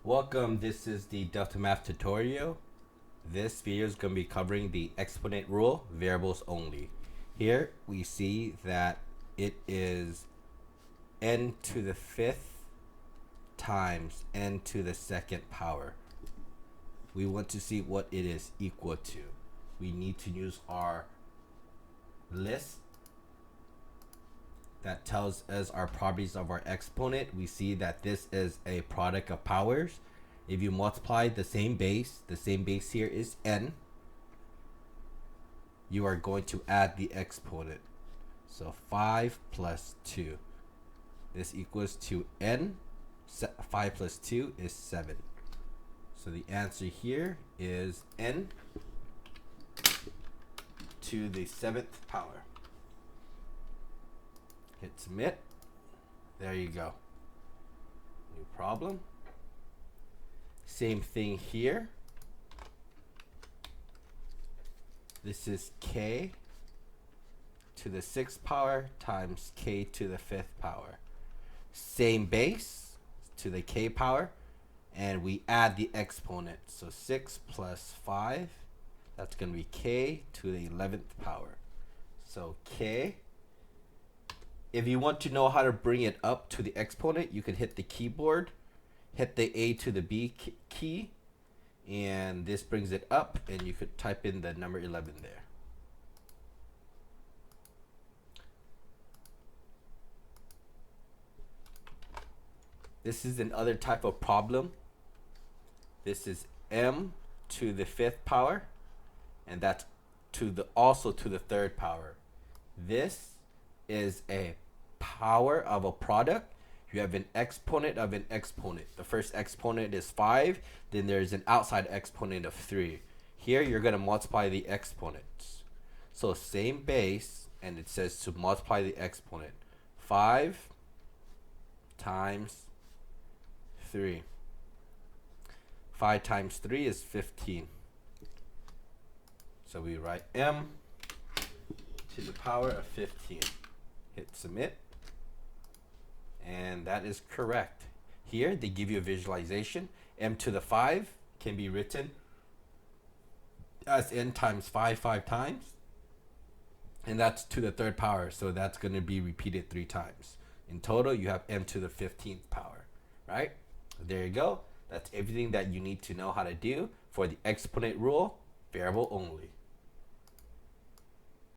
Welcome, this is the DeltaMath tutorial. This video is going to be covering the exponent rule, variables only. Here we see that it is n to the fifth times n to the second power. We want to see what it is equal to. We need to use our list that tells us our properties of our exponent. We see that this is a product of powers. If you multiply the same base here is n, you are going to add the exponent. So 5 plus 2. This equals to n. 5 plus 2 is 7. So the answer here is n to the 7th power. Hit submit. There you go. New problem. Same thing here. This is k to the 6th power times k to the 5th power. Same base to the k power, and we add the exponent. So 6 plus 5, that's going to be k to the 11th power. So k. If you want to know how to bring it up to the exponent, you can hit the keyboard, hit the A to the B key, and this brings it up, and you could type in the number 11 there. This is another type of problem. This is m to the 5th power, and that's also to the 3rd power. This is a power of a product. You have an exponent of an exponent. The first exponent is 5, then there's an outside exponent of 3. Here you're going to multiply the exponents. So same base, and it says to multiply the exponent. 5 times 3. 5 times 3 is 15. So we write m to the power of 15. Hit submit. And that is correct. Here they give you a visualization. M to the 5 can be written as n times 5 times. And that's to the 3rd power. So that's going to be repeated 3 times. In total, you have m to the 15th power. Right? There you go. That's everything that you need to know how to do for the exponent rule, variable only.